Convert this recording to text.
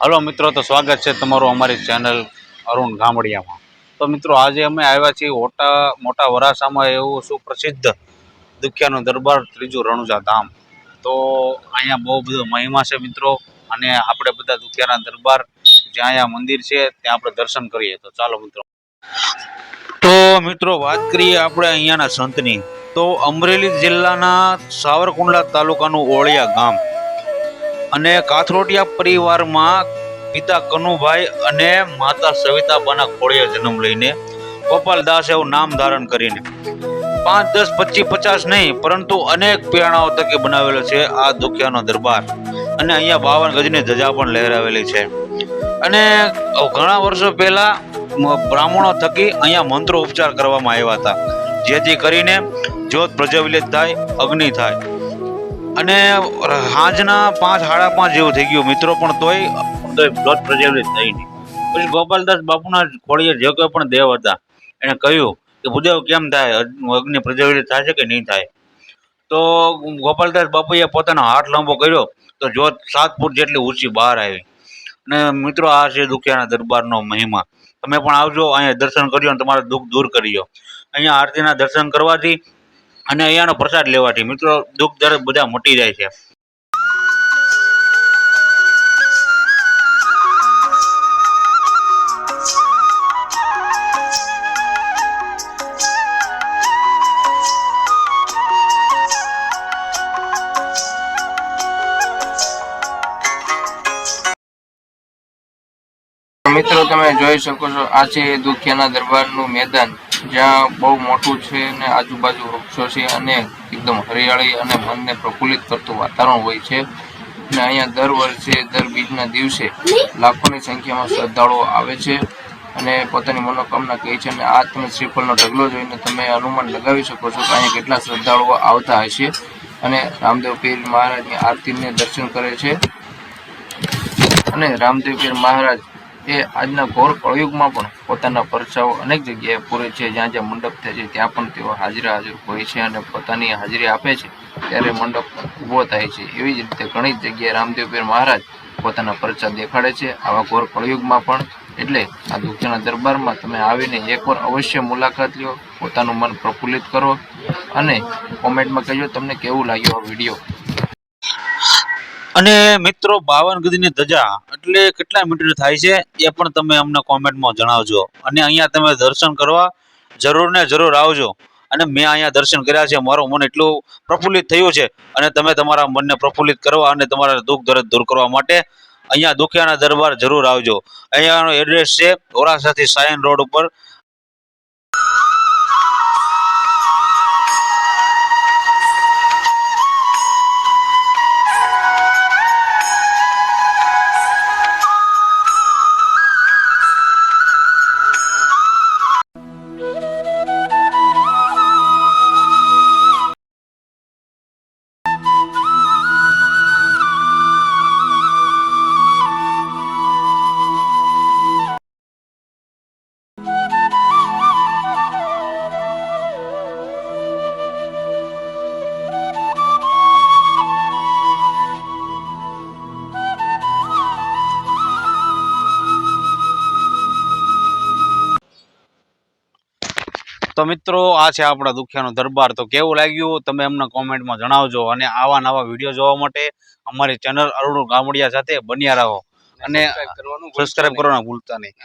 Hello મિત્રો, તો સ્વાગત છે તમારું અમારી ચેનલ અરુણ ગામડિયામાં। તો મિત્રો, આજે અમે આવ્યા છીએ મોટા વરાસામાં એવું સુપ્રસિદ્ધ દુખિયાનો દરબાર ત્રીજું રણુજા ધામ। તો અહીંયા બહુ બધો મહિમા છે મિત્રો, અને આપણે બધા દુખિયાના દરબાર જ્યાં અહીંયા મંદિર છે ત્યાં આપણે દર્શન કરીએ। તો ચાલો મિત્રો। તો મિત્રો, વાત કરીએ આપણે અહીંયાના સંતની, તો અમરેલી જિલ્લાના સાવરકુંડલા તાલુકાનું ઓળિયા ગામ અને કાથરોટિયા પરિવારમાં પિતા કનુભાઈ અને માતા સવિતાબાના ખોળીએ જન્મ લઈને ગોપાલદાસ એવું નામ ધારણ કરીને 5, 10, 25, 50 નહીં પરંતુ અનેક પ્રેરણાઓ તકે બનાવેલો છે આ દુખિયાનો દરબાર। અને અહીંયા 52 ગજની ધજા પણ લહેરાવેલી છે। અને ઘણા વર્ષો પહેલા બ્રાહ્મણો થકી અહીંયા મંત્રો ઉપચાર કરવામાં આવ્યા હતા, જેથી કરીને જ્યોત પ્રજ્વલિત થાય, અગ્નિ થાય। અને સાંજના 5, 5:30 જેવું થઈ ગયું મિત્રો, પણ તોય જ્યોત પ્રજ્વલિત થઈ નહીં। પછી ગોપાલદાસ બાપુના ખોળીએ જે કોઈ પણ દેવ હતા એને કહ્યું કે ભૂદેવ કેમ થાય, અગ્નિ પ્રજ્વલિત થાય છે કે નહીં થાય? તો ગોપાલદાસ બાપુએ પોતાનો હાથ લાંબો કર્યો તો જ્યોત 7 ફૂટ જેટલી ઊંચી બહાર આવી। અને મિત્રો, આ છે દુખિયાના દરબારનો મહિમા। તમે પણ આવજો, અહીંયા દર્શન કરજો અને તમારા દુઃખ દૂર કરજો। અહીંયા આરતીના દર્શન કરવાથી અને અહીંયાનો પ્રસાદ લેવાથી મિત્રો દુઃખ દર્દ બધા મટી જાય છે। મિત્રો, તમે જોઈ શકો છો, આ છે દુખિયાના દરબારનું મેદાન, જ્યાં બહુ મોટું છે અને આજુબાજુ વૃક્ષો છે અને એકદમ હરિયાળી અને મનને પ્રફુલ્લિત કરતું વાતાવરણ હોય છે। અને અહીંયા દર વર્ષે દર બીજના દિવસે લાખોની સંખ્યામાં શ્રદ્ધાળુઓ આવે છે અને પોતાની મનોકામના કહે છે। અને આ તમે શ્રીફળનો ઢગલો જોઈને તમે અનુમાન લગાવી શકો છો કે અહીંયા કેટલા શ્રદ્ધાળુઓ આવતા હશે અને રામદેવ પીર મહારાજની આરતીને દર્શન કરે છે। અને રામદેવ પીર મહારાજ એ આજના ઘોર કળયુગમાં પણ પોતાના પરચાઓ અનેક જગ્યાએ પૂરે છે। જ્યાં જ્યાં મંડપ થાય છે ત્યાં પણ તેઓ હાજર હોય છે અને પોતાની હાજરી આપે છે ત્યારે મંડપ ઊભો થાય છે। એવી જ રીતે ઘણી જગ્યાએ રામદેવ પીર મહારાજ પોતાના પરચા દેખાડે છે આવા ઘોર કળયુગમાં પણ। એટલે આ દુખિયાના દરબારમાં તમે આવીને એકવાર અવશ્ય મુલાકાત લ્યો, પોતાનું મન પ્રફુલ્લિત કરો અને કોમેન્ટમાં કહેજો તમને કેવું લાગ્યું આ વિડીયો। અને મિત્રો, 52 ગજની ધજા એટલે કેટલા મીટર થાય છે એ પણ તમે અમને કોમેન્ટમાં જણાવજો। અને અહીંયા તમે દર્શન કરવા જરૂર ને જરૂર આવજો। અને મેં અહીંયા દર્શન કર્યા છે, મારું મન એટલું પ્રફુલ્લિત થયું છે। અને તમે તમારા મનને પ્રફુલ્લિત કરવા અને તમારા દુઃખ દર્દ દૂર કરવા માટે અહીંયા દુખિયાના દરબાર જરૂર આવજો। અહીંયાનો એડ્રેસ છે વરાસાથી સાયન રોડ ઉપર। તો મિત્રો, આ છે આપણા દુખિયાનો દરબાર। તો કેવું લાગ્યું તમે અમને કોમેન્ટમાં જણાવજો। અને આવા નવા વિડીયો જોવા માટે અમારી ચેનલ અરુણ ગામડિયા સાથે બન્યા રહો અને સબસ્ક્રાઇબ કરવાનું ભૂલતા નહીં।